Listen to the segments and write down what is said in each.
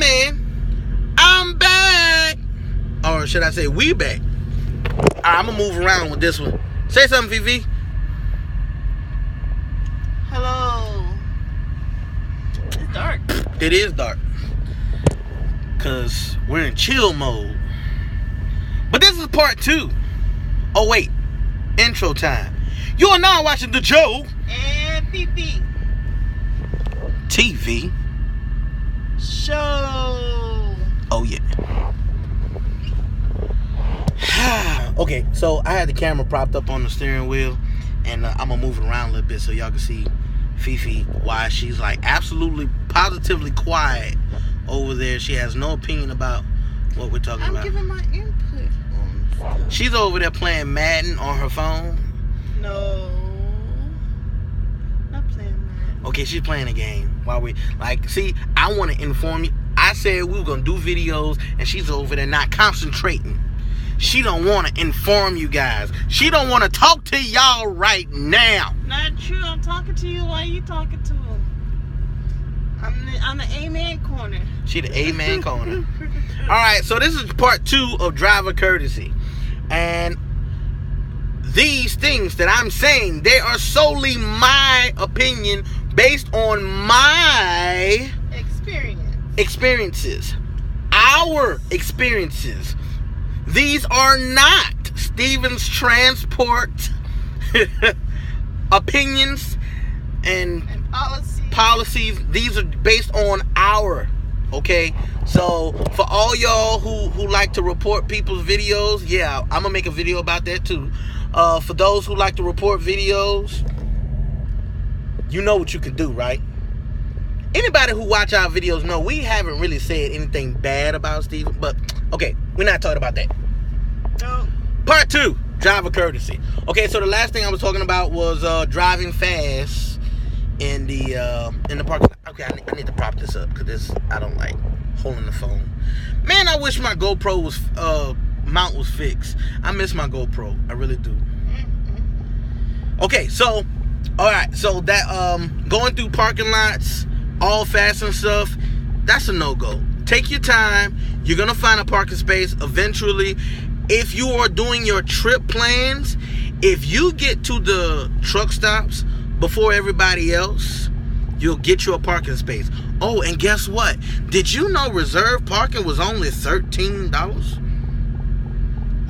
man, I'm back. Or should I say we back? I'm going to move around with this one. Say something, Fifi. Hello. It's dark. It is dark. Because we're in chill mode. But this is part 2. Oh, wait. Intro time. You are now watching the Joe And Fifi TV show. Oh, yeah. Okay, so I had the camera propped up on the steering wheel, and I'm gonna move it around a little bit so y'all can see Fifi, why she's like absolutely positively quiet over there. She has no opinion about what we're talking about. I'm giving my input on stuff. She's over there playing Madden on her phone. No, not playing that. Okay, she's playing a game while we see, I want to inform you. I said we were gonna do videos, and she's over there not concentrating. She don't want to inform you guys. She don't want to talk to y'all right now. Not true. I'm talking to you. Why are you talking to him? I'm the A-man corner. She the A-man corner. All right, so this is part 2 of driver courtesy. And these things that I'm saying, they are solely my opinion based on my experiences. Our experiences. These are not Stevens Transport opinions and policies. These are based on our, okay? So for all y'all who like to report people's videos, yeah, I'm gonna make a video about that too. For those who like to report videos, you know what you can do, right? Anybody who watch our videos know we haven't really said anything bad about Steven, but okay, we're not talking about that. No. Part 2, driver courtesy. Okay, so the last thing I was talking about was driving fast in the parking lot. Okay, I need to prop this up because I don't like holding the phone. Man, I wish my GoPro was mount was fixed. I miss my GoPro. I really do. Okay, so all right, so that going through parking lots all fast and stuff, that's a no-go. Take your time. You're gonna find a parking space eventually. If you are doing your trip plans, if you get to the truck stops before everybody else, you'll get you a parking space. Oh, and guess what? Did you know reserve parking was only $13?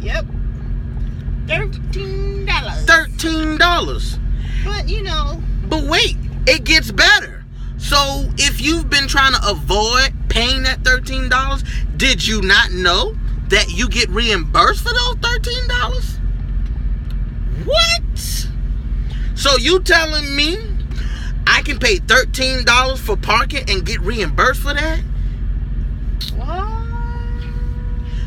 Yep. $13. $13. But you know. But wait, it gets better. So if you've been trying to avoid paying that $13, did you not know that you get reimbursed for those $13? What? So you telling me I can pay $13 for parking and get reimbursed for that? What?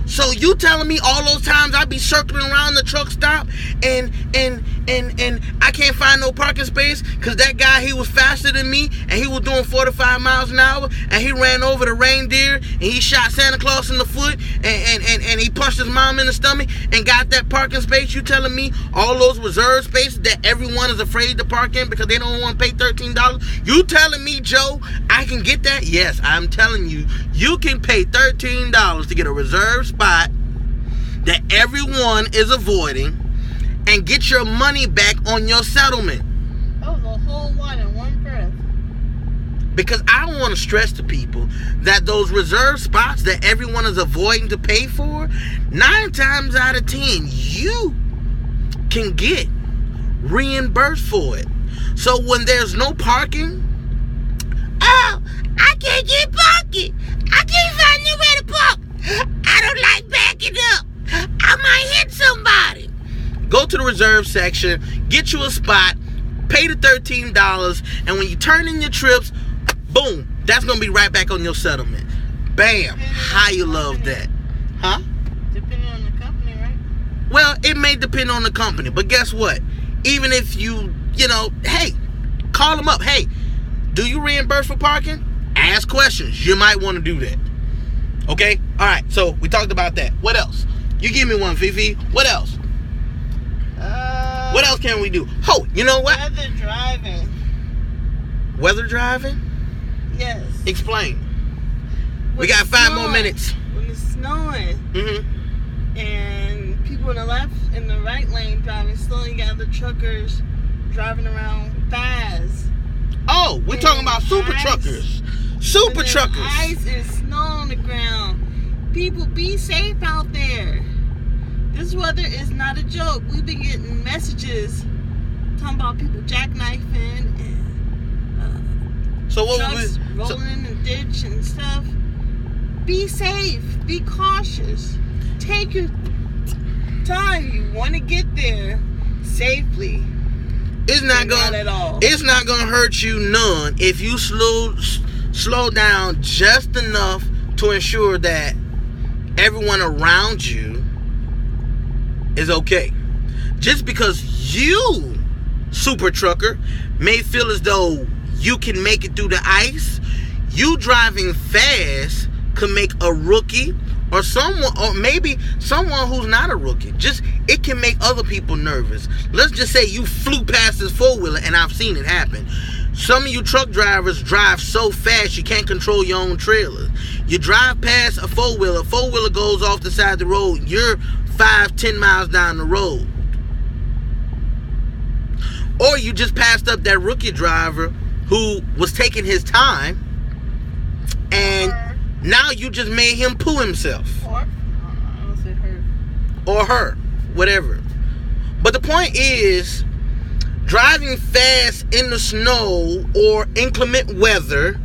So you telling me all those times I be circling around the truck stop and I can't find no parking space because that guy, he was faster than me and he was doing 45 miles an hour and he ran over the reindeer and he shot Santa Claus in the foot and he punched his mom in the stomach and got that parking space? You telling me all those reserve spaces that everyone is afraid to park in because they don't want to pay $13? You telling me, Joe, I can get that? Yes, I'm telling you, you can pay $13 to get a reserved spot that everyone is avoiding and get your money back on your settlement. That was a whole lot in one breath. Because I don't want to stress to people that those reserved spots that everyone is avoiding to pay for, 9 times out of 10, you can get reimbursed for it. So when there's no parking, oh, I can't get parking. I can't find nowhere to park. I don't like backing up. I might hit somebody. Go to the reserve section, get you a spot, pay the $13, and when you turn in your trips, boom, that's going to be right back on your settlement. Bam. How you love that? Huh? Depending on the company, right? Well, it may depend on the company, but guess what? Even if you know, hey, call them up. Hey, do you reimburse for parking? Ask questions. You might want to do that. Okay? All right, so we talked about that. What else? You give me one, Fifi. What else? What else can we do? Oh, you know what? Weather driving. Weather driving? Yes. Explain. We got 5 more minutes. When it's snowing, Mm-hmm. and people in the left and the right lane driving slow, you got other truckers driving around fast. Oh, we're talking about super ice. truckers. Super And truckers. Ice and snow on the ground. People, be safe out there. This weather is not a joke. We've been getting messages talking about people jackknifing and So what trucks we rolling in the ditch and stuff. Be safe. Be cautious. Take your time. You want to get there safely. it's not Not gonna at all. it's not gonna hurt you none if you slow down just enough to ensure that everyone around you is okay. Just because you, super trucker, may feel as though you can make it through the ice, you driving fast could make a rookie or someone, or maybe someone who's not a rookie, just it can make other people nervous. Let's just say you flew past this four-wheeler, and I've seen it happen. Some of you truck drivers drive so fast you can't control your own trailer. You drive past a four-wheeler goes off the side of the road, you're 5-10 miles down the road. Or you just passed up that rookie driver who was taking his time, and now you just made him poo himself. Or, I don't say her. Or her, whatever. But the point is, driving fast in the snow or inclement weather,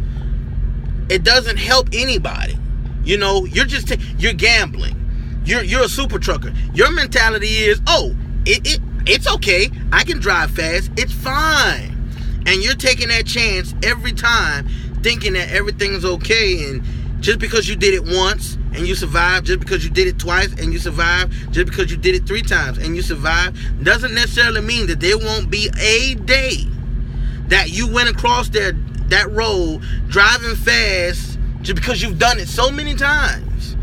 it doesn't help anybody. You know, you're gambling. You're a super trucker. Your mentality is, oh, it's okay. I can drive fast. It's fine. And you're taking that chance every time, thinking that everything's okay. And just because you did it once and you survived, just because you did it twice and you survived, just because you did it 3 times and you survived, doesn't necessarily mean that there won't be a day that you went across that road driving fast just because you've done it so many times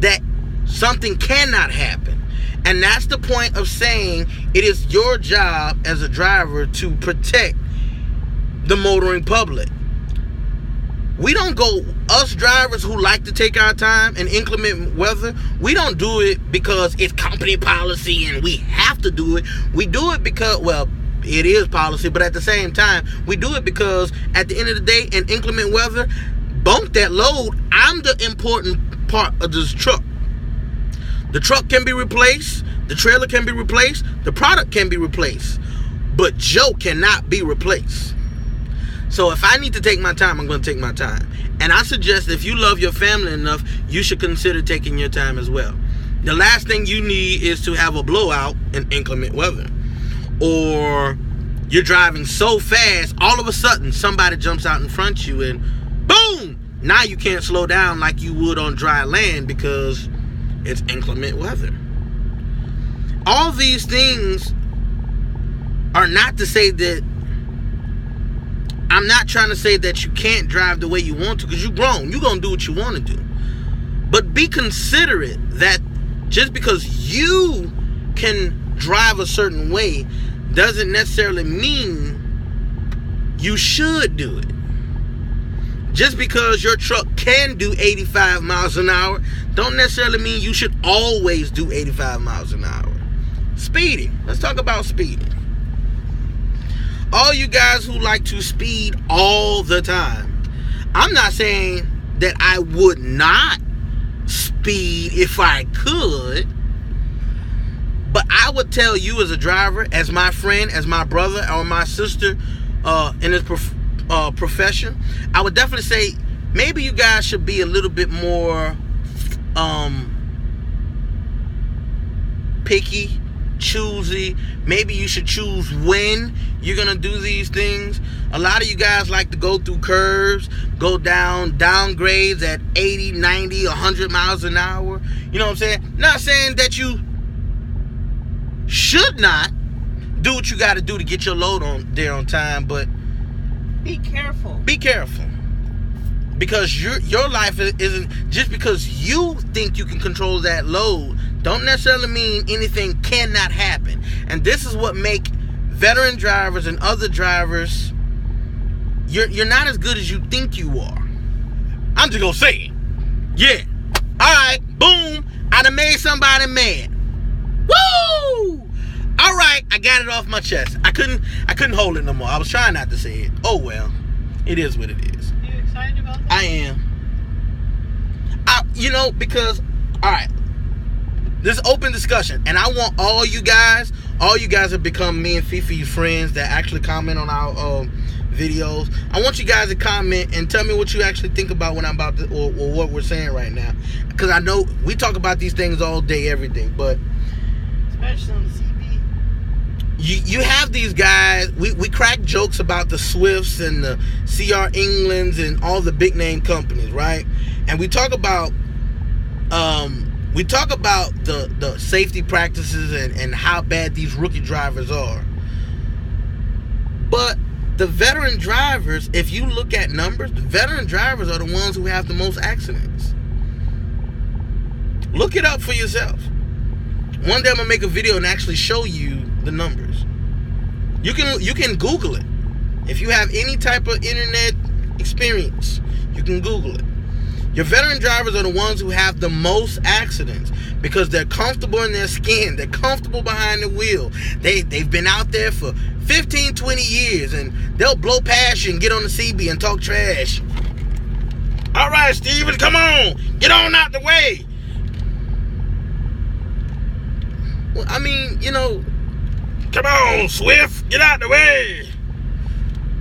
that something cannot happen. And that's the point of saying it is your job as a driver to protect the motoring public. We don't go, us drivers who like to take our time in inclement weather, we don't do it because it's company policy and we have to do it. We do it because, well, it is policy, but at the same time, we do it because at the end of the day, in inclement weather, bunk that load, I'm the important part of this truck. The truck can be replaced, the trailer can be replaced, the product can be replaced, but Joe cannot be replaced. So if I need to take my time, I'm going to take my time. And I suggest if you love your family enough, you should consider taking your time as well. The last thing you need is to have a blowout in inclement weather. Or you're driving so fast, all of a sudden somebody jumps out in front of you and boom! Now you can't slow down like you would on dry land because it's inclement weather. All these things are not to say that, I'm not trying to say that you can't drive the way you want to, because you're grown. You're going to do what you want to do. But be considerate that just because you can drive a certain way doesn't necessarily mean you should do it. Just because your truck can do 85 miles an hour don't necessarily mean you should always do 85 miles an hour. Speeding. Let's talk about speeding. All you guys who like to speed all the time, I'm not saying that I would not speed if I could, but I would tell you as a driver, as my friend, as my brother, or my sister in this profession, I would definitely say maybe you guys should be a little bit more picky, choosy. Maybe you should choose when you're gonna do these things. A lot of you guys like to go through curves, go downgrades at 80, 90, 100 miles an hour. You know what I'm saying? Not saying that you should not do what you got to do to get your load on there on time, but be careful. Be careful. Because your life isn't, just because you think you can control that load don't necessarily mean anything cannot happen. And this is what make veteran drivers and other drivers, you're not as good as you think you are. I'm just gonna say it. Yeah. Alright, boom. I done made somebody mad. Woo! Alright, I got it off my chest. I couldn't hold it no more. I was trying not to say it. Oh well. It is what it is. You excited about that? I am. Because, alright. This is open discussion. And I want all you guys have become me and Fifi's friends that actually comment on our videos. I want you guys to comment and tell me what you actually think about what I'm about to, or what we're saying right now. Because I know we talk about these things all day, every day, but especially on the CB. You have these guys. We crack jokes about the Swifts and the CR Englands and all the big name companies, right? And we talk about the safety practices and how bad these rookie drivers are. But the veteran drivers, if you look at numbers, the veteran drivers are the ones who have the most accidents. Look it up for yourself. One day I'm gonna make a video and actually show you the numbers. You can Google it. If you have any type of internet experience, you can Google it. Your veteran drivers are the ones who have the most accidents because they're comfortable in their skin. They're comfortable behind the wheel. They've been out there for 15, 20 years, and they'll blow past you and get on the CB and talk trash. All right, Steven, come on. Get on out the way. Well, I mean, come on, Swift, get out the way.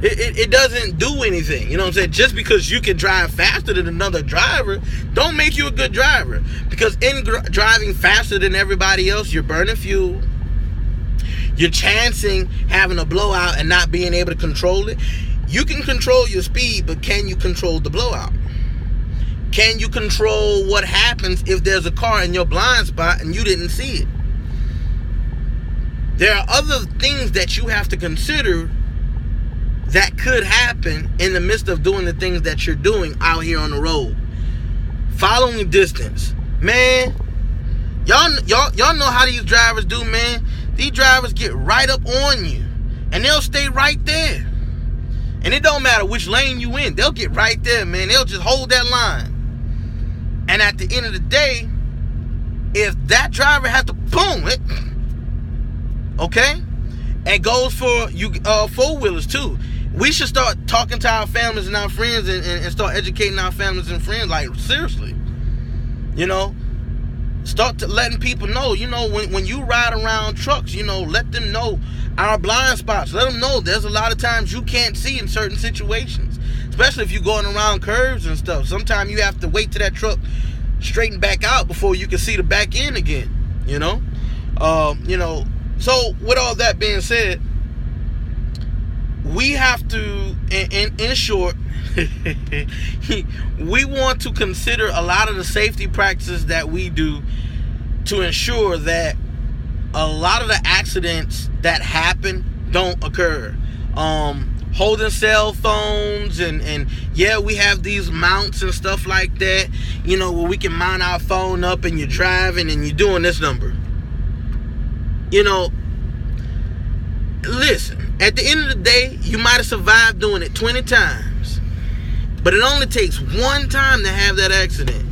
It doesn't do anything. You know what I'm saying? Just because you can drive faster than another driver don't make you a good driver. Because in driving faster than everybody else, you're burning fuel. You're chancing having a blowout and not being able to control it. You can control your speed, but can you control the blowout? Can you control what happens if there's a car in your blind spot and you didn't see it? There are other things that you have to consider that could happen in the midst of doing the things that you're doing out here on the road. Following distance. Man, y'all know how these drivers do, man. These drivers get right up on you and they'll stay right there. And it don't matter which lane you in. They'll get right there, man. They'll just hold that line. And at the end of the day, if that driver has to boom it, okay? And goes for you four-wheelers too. We should start talking to our families and our friends and start educating our families and friends, like, seriously. Start letting people know, when you ride around trucks, let them know our blind spots. Let them know there's a lot of times you can't see in certain situations, especially if you're going around curves and stuff. Sometimes you have to wait till that truck straighten back out before you can see the back end again, So with all that being said, we have to, in short, we want to consider a lot of the safety practices that we do to ensure that a lot of the accidents that happen don't occur. Holding cell phones and yeah, we have these mounts and stuff like that, where we can mount our phone up and you're driving and you're doing this number. Listen, at the end of the day, you might have survived doing it 20 times. But it only takes one time to have that accident.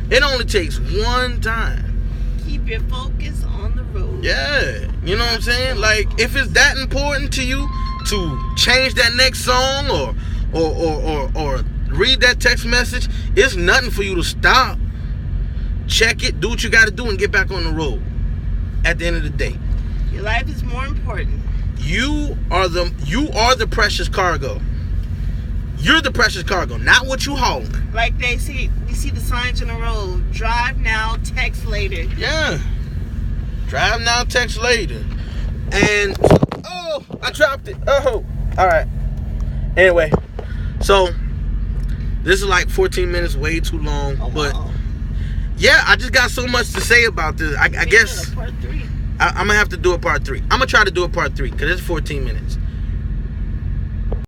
It only takes one time. Keep your focus on the road. Yeah, you know what I'm saying? Like, if it's that important to you to change that next song or read that text message, it's nothing for you to stop. Check it, do what you got to do, and get back on the road. At the end of the day, your life is more important. You are the precious cargo. You're the precious cargo, not what you hauling. Like we see the signs on the road. Drive now, text later. Yeah. Drive now, text later. And I dropped it. Oh, all right. Anyway, so this is like 14 minutes, way too long. Oh, but wow. Yeah, I just got so much to say about this. I guess Part 3. I'm gonna have to do a part 3. I'm gonna try to do a part 3 because it's 14 minutes.